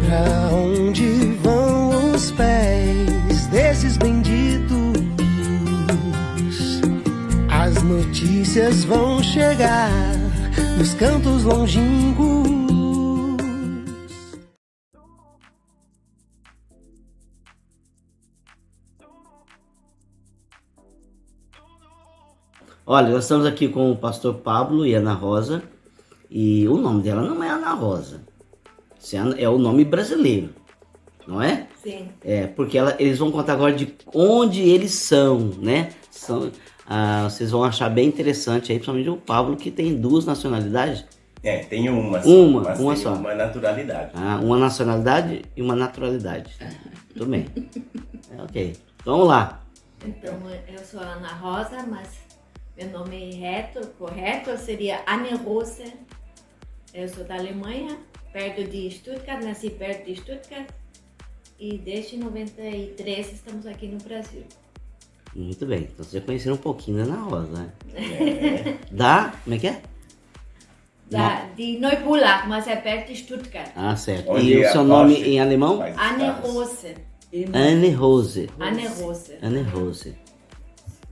Pra onde vão os pés desses benditos? As notícias vão chegar nos cantos longínquos. Olha, nós estamos aqui com o pastor Pablo e Ana Rosa, e o nome dela não é Ana Rosa, é o nome brasileiro, não é? Sim. É, porque eles vão contar agora de onde eles são, né? Vocês vão achar bem interessante aí, principalmente o Pablo, que tem duas nacionalidades. Tem uma só, mas uma tem só. uma naturalidade. Uma nacionalidade e uma naturalidade. Tudo bem. Ok, vamos lá. Então, eu sou Ana Rosa, mas meu nome correto seria Anne Rose. Eu sou da Alemanha, perto de Stuttgart, nasci perto de Stuttgart. E desde 93 estamos aqui no Brasil. Muito bem, então vocês já conheceram um pouquinho da Ana Rosa, né? Como é que é? De Neubulach, mas é perto de Stuttgart. Certo. Onde E o seu nome em alemão? Anne Rose. Anne Rose. Anne Rose. Anne Rose.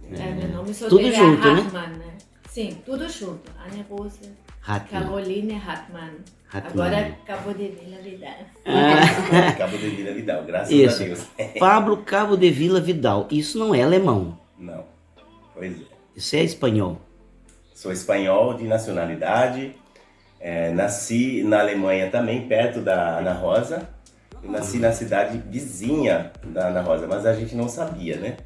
Meu nome Tudo solteiro junto, é né? Hartmann, né? Sim, tudo junto. Anne Rose, Hartmann. Caroline Hartmann. Hartmann. Agora Cabo de Vila Vidal. Cabo de Vila Vidal, graças Isso. a Deus. Pablo Cabo de Vila Vidal. Isso não é alemão. Não, pois é. Isso é espanhol. Sou espanhol de nacionalidade, nasci na Alemanha também, perto da Ana Rosa. Eu nasci na cidade vizinha da Ana Rosa, mas a gente não sabia, né?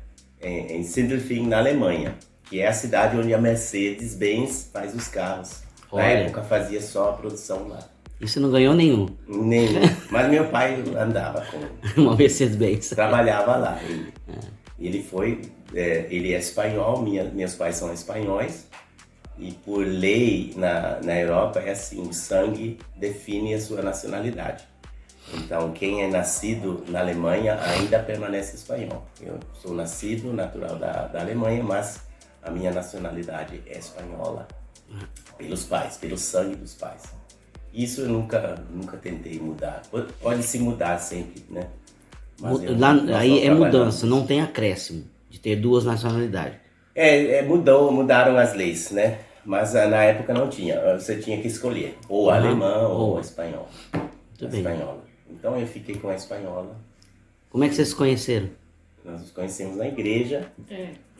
Em Sindelfingen, na Alemanha, que é a cidade onde a Mercedes-Benz faz os carros. Olha. Na época fazia só a produção lá. E você não ganhou nenhum. Nenhum. Mas meu pai andava com... Uma Mercedes-Benz. Trabalhava lá. Ele é espanhol, meus pais são espanhóis. E por lei na Europa é assim, o sangue define a sua nacionalidade. Então, quem é nascido na Alemanha ainda permanece espanhol. Eu sou nascido natural da Alemanha, mas a minha nacionalidade é espanhola. Pelos pais, pelo sangue dos pais. Isso eu nunca tentei mudar. Pode se mudar sempre, né? Mas Aí é mudança, não tem acréscimo de ter duas nacionalidades. Mudaram as leis, né? Mas na época não tinha. Você tinha que escolher ou alemão ou espanhol. Muito bem. Espanhola. Então eu fiquei com a espanhola. Como é que vocês se conheceram? Nós nos conhecemos na igreja.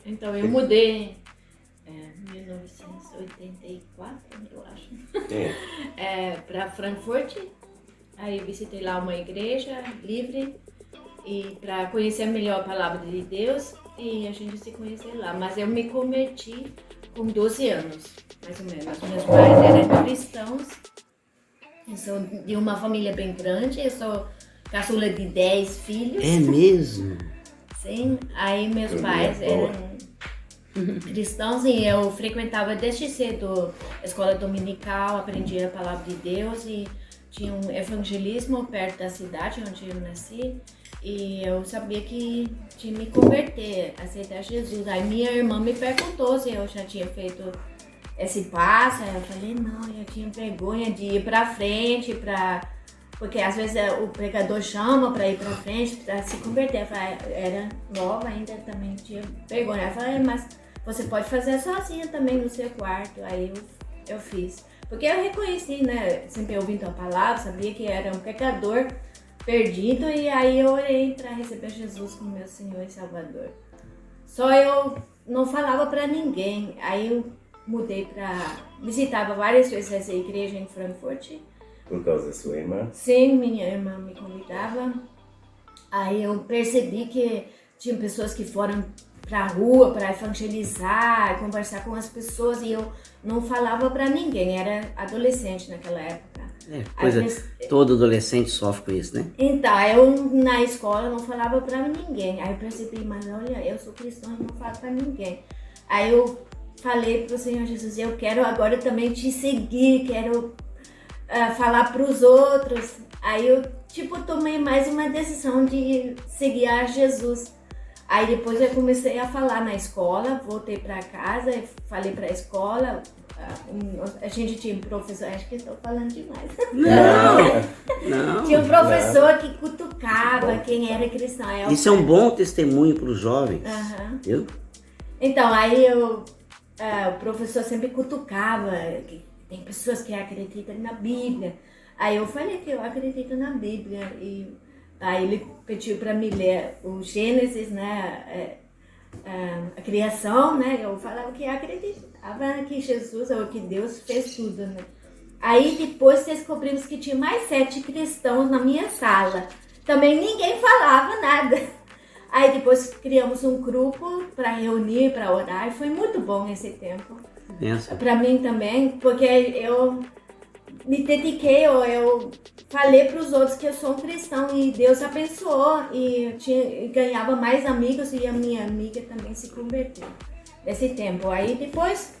Então eu mudei em 1984, eu acho, para Frankfurt. Aí visitei lá uma igreja livre e para conhecer melhor a palavra de Deus, e a gente se conheceu lá. Mas eu me converti com 12 anos, mais ou menos. Meus pais eram cristãos. Eu sou de uma família bem grande, eu sou caçula de 10 filhos. É mesmo? Sim, aí meus pais eram cristãos e eu frequentava desde cedo a escola dominical, aprendia a palavra de Deus e tinha um evangelismo perto da cidade onde eu nasci. E eu sabia que tinha que me converter, aceitar Jesus. Aí minha irmã me perguntou se eu já tinha feito esse passo. Aí eu falei, não, eu tinha vergonha de ir pra frente, porque às vezes o pregador chama pra ir pra frente, pra se converter. Eu falei, era nova ainda, também tinha vergonha. Eu falei, mas você pode fazer sozinha também no seu quarto. Aí eu fiz. Porque eu reconheci, né, sempre ouvindo a palavra, sabia que era um pecador perdido, e aí eu orei para receber Jesus como meu Senhor e Salvador. Só eu não falava para ninguém. Aí eu mudei visitava várias vezes essa igreja em Frankfurt. Por causa da sua irmã? Sim, minha irmã me convidava. Aí eu percebi que tinha pessoas que foram pra rua para evangelizar, conversar com as pessoas, e eu não falava para ninguém. Era adolescente naquela época. Todo adolescente sofre com isso, né? Então, eu na escola não falava pra ninguém. Aí eu percebi, mas olha, eu sou cristã e não falo pra ninguém. Aí eu falei pro Senhor Jesus, eu quero agora também te seguir, quero falar pros outros. Aí eu, tomei mais uma decisão de seguir a Jesus. Aí depois eu comecei a falar na escola, voltei pra casa, falei pra escola. A gente tinha um professor, acho que estou falando demais. Não. Tinha um professor que cutucava quem era cristão. Isso é um bom testemunho para os jovens, viu? Então, aí o professor sempre cutucava, que tem pessoas que acreditam na Bíblia. Aí eu falei que eu acredito na Bíblia. E aí ele pediu para me ler o Gênesis, né? A criação, né? Eu falava que acreditava que Jesus ou que Deus fez tudo, né? Aí depois descobrimos que tinha mais 7 cristãos na minha sala. Também ninguém falava nada. Aí depois criamos um grupo para reunir, para orar. E foi muito bom esse tempo. Para mim também, porque eu me dediquei, eu falei para os outros que eu sou um cristão e Deus abençoou. E ganhava mais amigos e a minha amiga também se converteu nesse tempo. Aí depois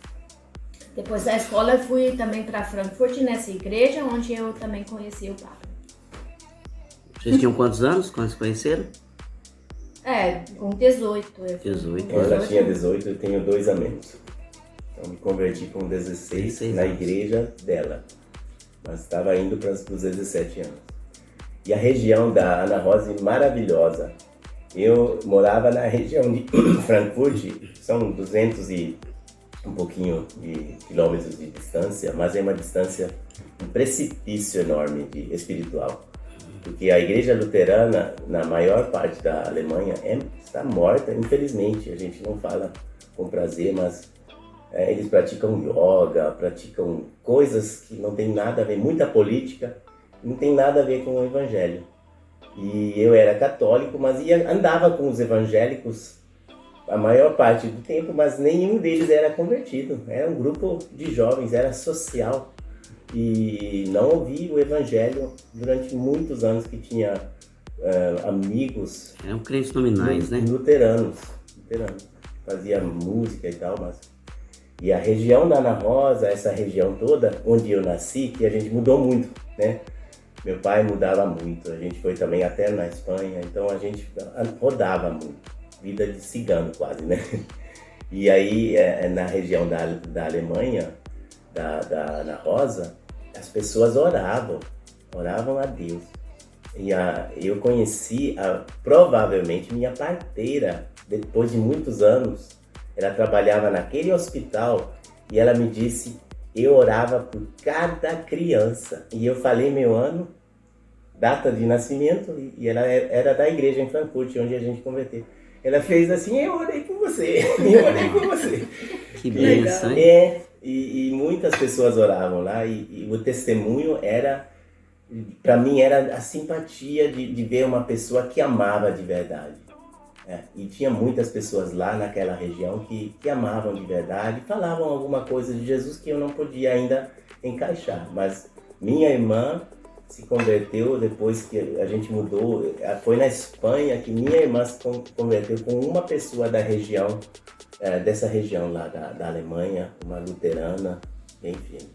da escola eu fui também para Frankfurt, nessa igreja, onde eu também conheci o Papa. Vocês tinham quantos anos quando se conheceram? Com 18. 18. Eu já tinha 18, eu tenho 2 a menos. Então me converti com 16 na igreja dela. Mas estava indo para os 17 anos. E a região da Ana Rosa é maravilhosa. Eu morava na região de Frankfurt, são 200 e um pouquinho de quilômetros de distância, mas é uma distância, um precipício enorme de espiritual. Porque a igreja luterana, na maior parte da Alemanha, está morta, infelizmente. A gente não fala com prazer, mas eles praticam yoga, praticam coisas que não tem nada a ver, muita política, não tem nada a ver com o evangelho. E eu era católico, mas andava com os evangélicos a maior parte do tempo, mas nenhum deles era convertido. Era um grupo de jovens, era social. E não ouvi o evangelho durante muitos anos, que tinha amigos... Eram crentes nominais, né? Luteranos. Fazia música e tal, mas... E a região da Ana Rosa, essa região toda, onde eu nasci, que a gente mudou muito, né? Meu pai mudava muito, a gente foi também até na Espanha, então a gente rodava muito. Vida de cigano quase, né? E aí, na região da Alemanha, da Ana Rosa, as pessoas oravam a Deus. E eu conheci provavelmente minha parteira, depois de muitos anos. Ela trabalhava naquele hospital e ela me disse, eu orava por cada criança. E eu falei meu ano, data de nascimento, e ela era da igreja em Frankfurt, onde a gente converteu. Ela fez assim, eu orei por você, eu orei por você. Que bênção, hein? E muitas pessoas oravam lá, e o testemunho para mim era a simpatia de ver uma pessoa que amava de verdade. E tinha muitas pessoas lá naquela região que amavam de verdade, falavam alguma coisa de Jesus que eu não podia ainda encaixar. Mas minha irmã se converteu depois que a gente mudou. Foi na Espanha que minha irmã se converteu com uma pessoa da região, dessa região lá da Alemanha, uma luterana, enfim.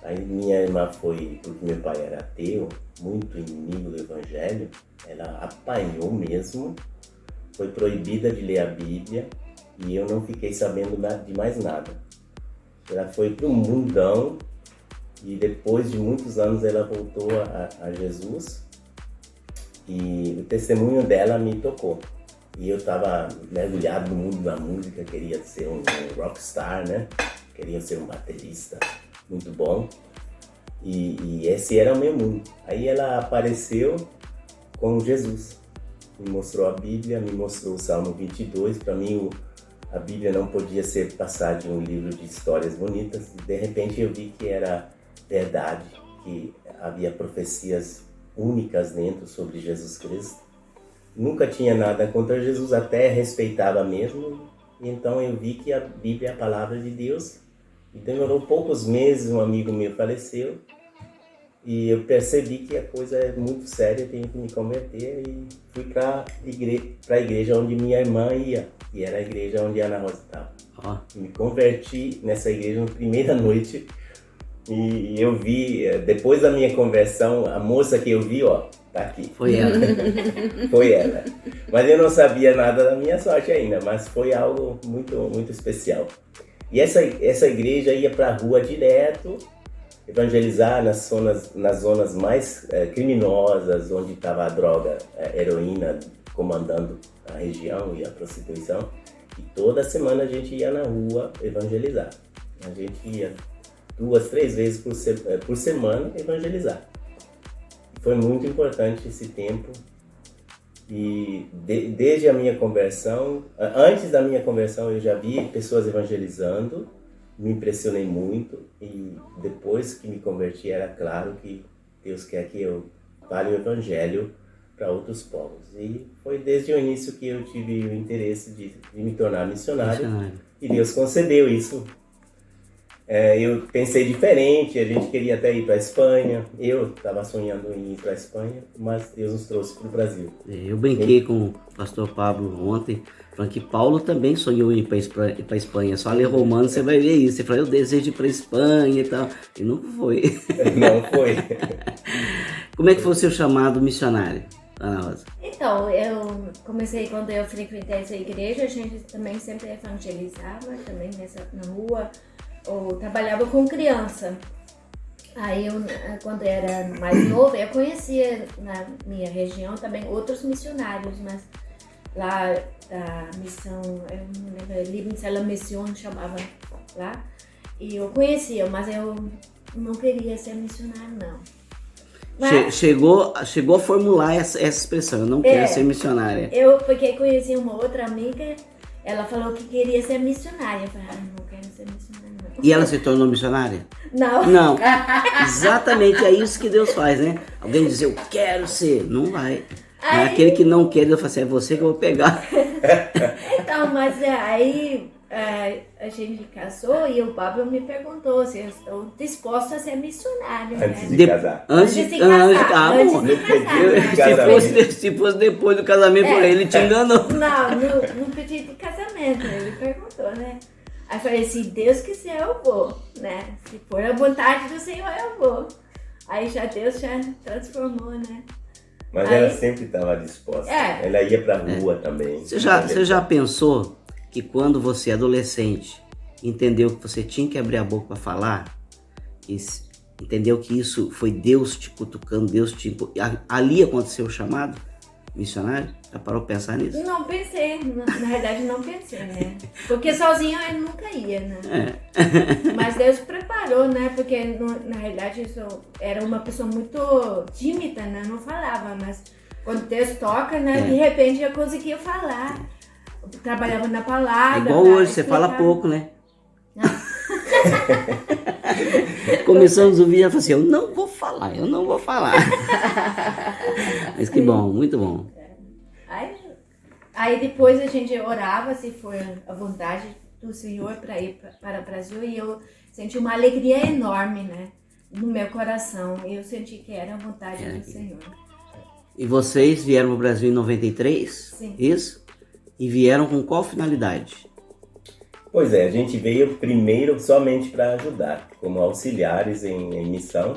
Aí minha irmã foi, porque meu pai era ateu, muito inimigo do evangelho, ela apanhou mesmo, foi proibida de ler a Bíblia e eu não fiquei sabendo de mais nada. Ela foi para o mundão e depois de muitos anos ela voltou a Jesus e o testemunho dela me tocou. E eu estava mergulhado no mundo da música, queria ser um rockstar, né? Queria ser um baterista muito bom. E esse era o meu mundo. Aí ela apareceu com Jesus. Me mostrou a Bíblia, me mostrou o Salmo 22. Para mim, a Bíblia não podia ser passada de um livro de histórias bonitas. De repente eu vi que era verdade, que havia profecias únicas dentro sobre Jesus Cristo. Nunca tinha nada contra Jesus, até respeitava mesmo. E então eu vi que a Bíblia é a palavra de Deus. E demorou poucos meses, um amigo meu faleceu. E eu percebi que a coisa é muito séria, tenho que me converter. E fui para a igreja onde minha irmã ia, que era a igreja onde a Ana Rosa estava. Me converti nessa igreja na primeira noite. E eu vi, depois da minha conversão, a moça que eu vi, tá aqui. Foi ela. Foi ela. Mas eu não sabia nada da minha sorte ainda, mas foi algo muito, muito especial. E essa igreja ia para a rua direto. evangelizar nas zonas mais criminosas, onde estava a droga, a heroína comandando a região e a prostituição. E toda semana a gente ia na rua evangelizar. A gente ia 2, 3 vezes por semana evangelizar. Foi muito importante esse tempo. E desde a minha conversão, antes da minha conversão eu já vi pessoas evangelizando, me impressionei muito, e depois que me converti era claro que Deus quer que eu fale o evangelho para outros povos. E foi desde o início que eu tive o interesse de me tornar missionário. E Deus concedeu isso. Eu pensei diferente, a gente queria até ir para a Espanha, eu estava sonhando em ir para a Espanha, mas Deus nos trouxe para o Brasil. Eu brinquei com o pastor Pablo ontem, falando que Paulo também sonhou em ir para a Espanha, só ler Romanos você vai ver isso. Ele falou, eu desejo ir para a Espanha e tal, e nunca foi. Não foi. Como é que foi o seu chamado missionário, Ana Rosa? Então, eu comecei quando eu frequentei essa igreja, a gente também sempre evangelizava, também na rua, ou trabalhava com criança. Aí, quando eu era mais nova, eu conhecia na minha região também outros missionários, mas lá da missão, eu não lembro, Liebenzeller Mission chamava lá, e eu conhecia, mas eu não queria ser missionário, não. Mas, chegou a formular essa expressão, eu não quero ser missionária. Porque conheci uma outra amiga, ela falou que queria ser missionária. Eu falei, não quero ser missionária, não. E ela se tornou missionária? Não. Não. Exatamente, é isso que Deus faz, né? Alguém diz, eu quero ser, não vai. Aí, aquele que não quer, Deus fala assim, é você que eu vou pegar. Então, mas aí a gente casou e o Pablo me perguntou se eu estou disposta a ser missionário, Antes né? de casar. Antes de casar. Se fosse depois do casamento, ele te enganou. Não, no pedido de casamento, ele perguntou, né? Aí eu falei, se Deus quiser eu vou, né? Se for a vontade do Senhor eu vou. Aí Deus já transformou, né? Mas aí, ela sempre estava disposta. Ela ia pra rua também. Você já pensou que quando você, adolescente, entendeu que você tinha que abrir a boca para falar, entendeu que isso foi Deus te cutucando, ali aconteceu o chamado missionário? Já parou pra pensar nisso? Não pensei, na verdade não pensei, né? Porque sozinho eu nunca ia, né? Mas Deus preparou, né? Porque na realidade eu era uma pessoa muito tímida, né? Não falava, mas quando Deus toca, né? De repente eu conseguia falar. Eu trabalhava na palavra. Igual hoje, você fala pouco, né? Começamos o vídeo e falou assim, eu não vou falar. Mas que bom, muito bom. Aí depois a gente orava se for a vontade do Senhor para ir para o Brasil, e eu senti uma alegria enorme, né, no meu coração. Eu senti que era a vontade do Senhor. E vocês vieram para o Brasil em 93? Sim. Isso? E vieram com qual finalidade? Pois é, a gente veio primeiro somente para ajudar, como auxiliares em missão.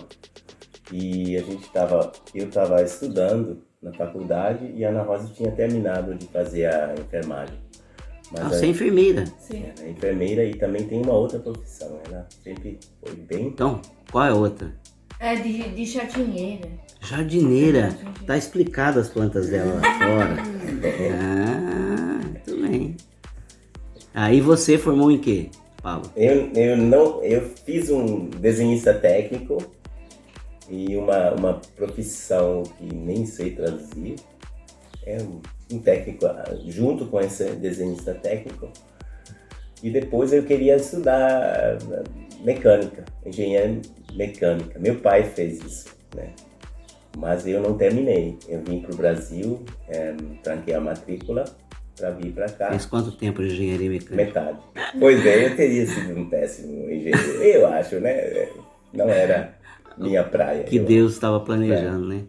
E eu estava estudando na faculdade e a Ana Rosa tinha terminado de fazer a enfermagem. Você é enfermeira. Sim. É enfermeira e também tem uma outra profissão. Ela sempre foi bem... Então, qual é a outra? É de jardineira. Jardineira. Tá explicado as plantas dela lá fora. Muito bem. Aí você formou em quê, Pablo? Eu fiz um desenhista técnico e uma profissão que nem sei traduzir. É um técnico junto com esse desenhista técnico. E depois eu queria estudar mecânica, engenharia mecânica. Meu pai fez isso, né? Mas eu não terminei. Eu vim para o Brasil, tranquei a matrícula para vir para cá. Fez quanto tempo de engenharia mecânica? Metade. Pois é, eu teria sido um péssimo engenheiro, eu acho, né? Não era minha praia. Que Deus estava planejando, né?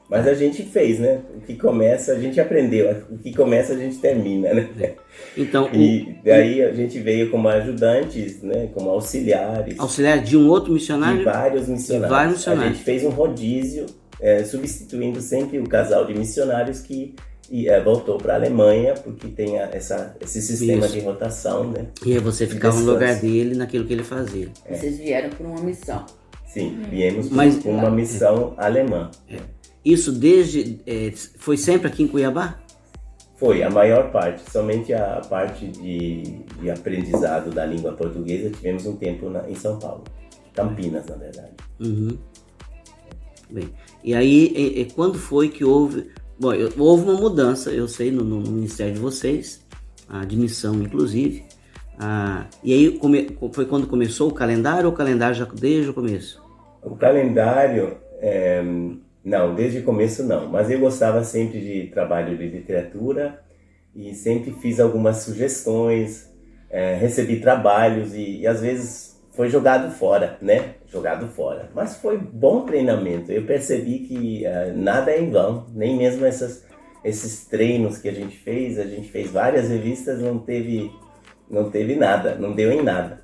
Mas a gente fez, né? O que começa, a gente aprendeu. O que começa, a gente termina, né? Então, e daí a gente veio como ajudantes, né? Como auxiliares. Auxiliar de um outro missionário? De vários missionários. A gente fez um rodízio, substituindo sempre o casal de missionários que voltou para a Alemanha, porque tem esse sistema de rotação, né? E aí você ficava no lugar dele, naquilo que ele fazia. Vocês vieram por uma missão. Sim, viemos Mas- com uma missão alemã. Isso foi sempre aqui em Cuiabá? Foi a maior parte, somente a parte de aprendizado da língua portuguesa tivemos um tempo em São Paulo, Campinas, na verdade. Uhum. Bem, e aí, quando foi que houve... Bom, houve uma mudança, eu sei, no ministério de vocês, a de missão, inclusive. E aí, foi quando começou o calendário ou o calendário já desde o começo? O calendário, não, desde o começo não, mas eu gostava sempre de trabalho de literatura e sempre fiz algumas sugestões, recebi trabalhos e às vezes foi jogado fora, né? Jogado fora. Mas foi bom treinamento. Eu percebi que nada é em vão, nem mesmo esses treinos que a gente fez várias revistas, não teve nada, não deu em nada.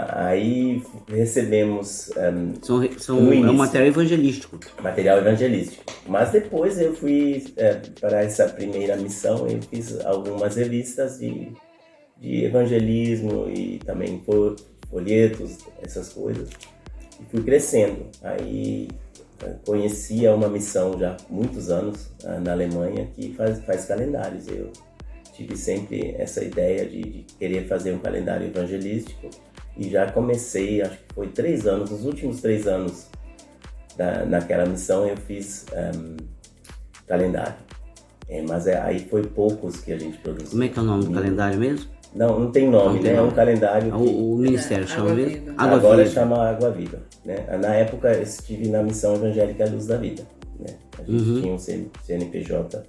Aí recebemos no início, é um material evangelístico. material evangelístico. Mas depois eu fui para essa primeira missão, eu fiz algumas revistas de evangelismo e também folhetos, essas coisas, e fui crescendo. Aí conhecia uma missão já há muitos anos na Alemanha que faz calendários. Eu tive sempre essa ideia de querer fazer um calendário evangelístico e já comecei, acho que foi 3 anos, nos últimos 3 anos naquela missão eu fiz calendário. Mas aí foi poucos que a gente produziu. Como é que é o nome do calendário mesmo? Não tem nome, Não tem né? nome. É um calendário que O ministério chama Água mesmo? Viva. agora Viva. chama Água Viva, né? Na época eu estive na Missão Evangélica Luz da Vida, né? A gente tinha um CNPJ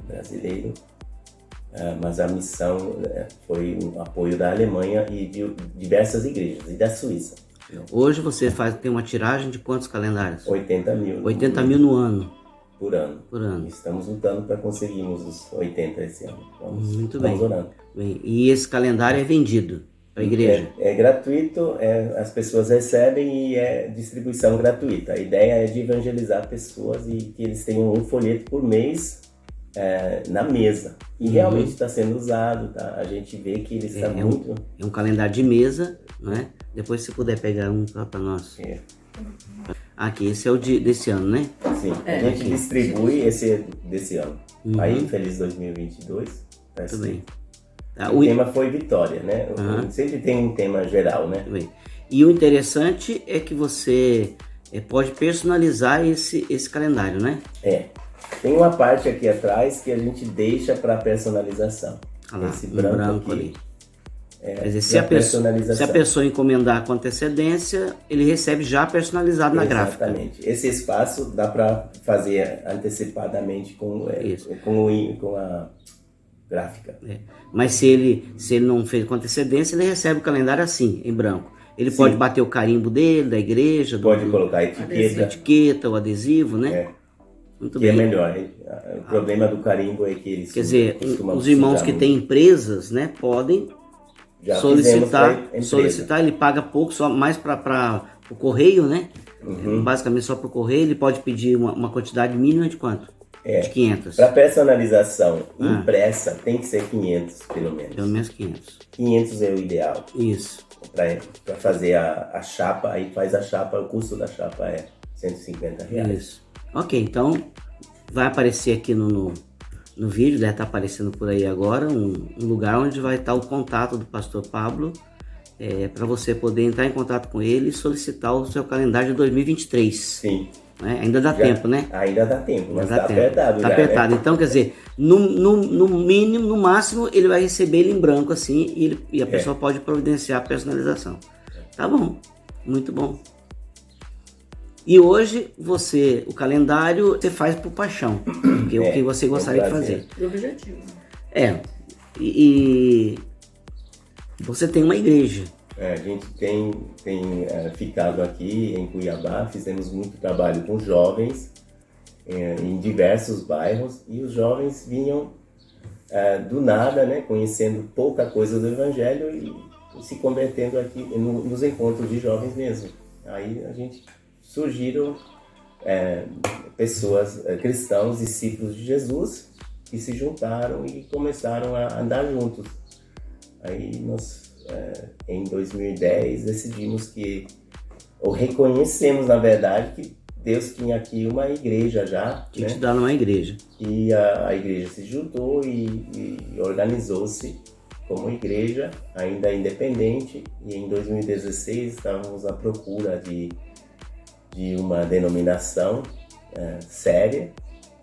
brasileiro, mas a missão foi um apoio da Alemanha e de diversas igrejas, e da Suíça. Hoje você tem uma tiragem de quantos calendários? 80 mil. 80 mil no ano. por ano. Por ano. Estamos lutando para conseguirmos os 80 esse ano. Muito bem. Estamos orando. Bem, e esse calendário é vendido para a igreja? É gratuito, as pessoas recebem e é distribuição gratuita. A ideia é de evangelizar pessoas e que eles tenham um folheto por mês na mesa. E realmente está sendo usado, tá? A gente vê que ele está muito... É um calendário de mesa, não é? Depois se puder pegar um para nós. Aqui, esse é o desse ano, né? Sim, a gente distribui esse desse ano. Aí, feliz 2022. Muito bem. O tema foi Vitória, né? Sempre tem um tema geral, né? Muito bem. E o interessante é que você pode personalizar esse calendário, né? Tem uma parte aqui atrás que a gente deixa para personalização. Esse branco aqui. ali. Quer dizer, se a pessoa encomendar com antecedência, ele recebe já personalizado na gráfica. Exatamente. Esse espaço dá para fazer antecipadamente com a gráfica. Mas se ele não fez com antecedência, ele recebe o calendário assim, em branco. Ele pode bater o carimbo dele, da igreja, pode colocar a etiqueta, o adesivo, né? Muito que bem. É melhor. O problema do carimbo é que eles costumam os irmãos que muito. têm empresas, né, podem Já solicitar, ele paga pouco, só mais para o correio, né? Basicamente só para o correio, ele pode pedir uma quantidade mínima de quanto? De 500. Para personalização impressa tem que ser 500 pelo menos. Pelo menos 500. 500 é o ideal. Isso. Para fazer a chapa, aí faz a chapa, o custo da chapa é R$150. Isso. Ok, então vai aparecer aqui no vídeo, deve estar aparecendo por aí agora, um lugar onde vai estar o contato do pastor Pablo, para você poder entrar em contato com ele e solicitar o seu calendário de 2023. Sim. Né? Ainda dá tempo, né? Ainda dá tempo, mas Ainda está dá tempo. apertado. Tá já, apertado. né? Então, quer dizer, no mínimo, no máximo, ele vai receber ele em branco assim e a pessoa pode providenciar a personalização. Tá bom, muito bom. E hoje o calendário você faz por paixão, porque é o que você gostaria de fazer. O objetivo. E você tem uma igreja. A gente tem ficado aqui em Cuiabá, fizemos muito trabalho com jovens em diversos bairros e os jovens vinham do nada, né, conhecendo pouca coisa do Evangelho e se convertendo aqui nos encontros de jovens mesmo. Aí a gente surgiram pessoas, cristãos, discípulos de Jesus, que se juntaram e começaram a andar juntos. Aí nós, em 2010, decidimos que ou reconhecemos, na verdade, que Deus tinha aqui uma igreja já, Tinha né? te dado uma igreja. E a igreja se juntou e organizou-se como igreja, ainda independente, e em 2016 estávamos à procura de uma denominação séria,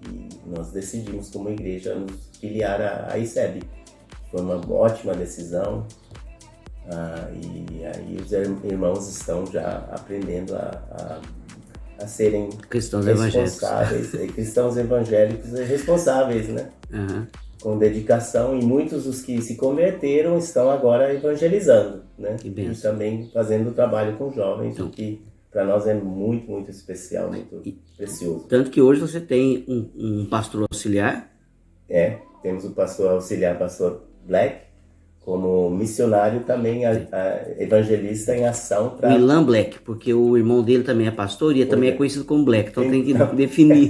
e nós decidimos como igreja nos filiar à ICEB. Foi uma ótima decisão, e aí os irmãos estão já aprendendo a serem Cristãos evangélicos. responsáveis, cristãos evangélicos e responsáveis, né? Aham. Com dedicação, e muitos dos que se converteram estão agora evangelizando, né? Que bênção. E também fazendo trabalho com jovens, Então. o que para nós é muito, muito especial, muito precioso. Tanto que hoje você tem um pastor auxiliar. Temos o pastor auxiliar, pastor Black, como missionário também, evangelista em ação O para... Ilan Black, porque o irmão dele também é pastor e também é conhecido como Black, então tem que definir.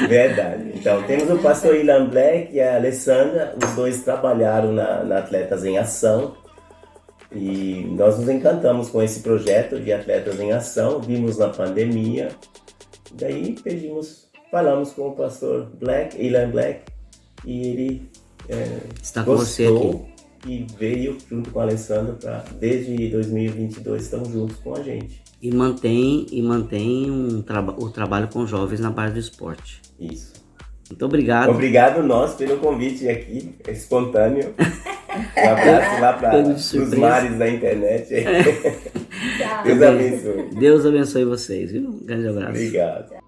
Verdade. Então, temos o pastor Ilan Black e a Alessandra, os dois trabalharam na Atletas em Ação, e nós nos encantamos com esse projeto de Atletas em Ação, vimos na pandemia, daí falamos com o pastor Black, Ilan Black, e ele Está com você gostou aqui. e veio junto com a Alessandra, desde 2022 estão juntos com a gente. E mantém o trabalho com jovens na base do esporte. Isso. Muito obrigado. Obrigado nós pelo convite aqui, espontâneo. Um abraço lá Pego de os surpresa. mares da internet. Tchau. Deus abençoe. Deus abençoe vocês, viu? Um grande abraço. Obrigado.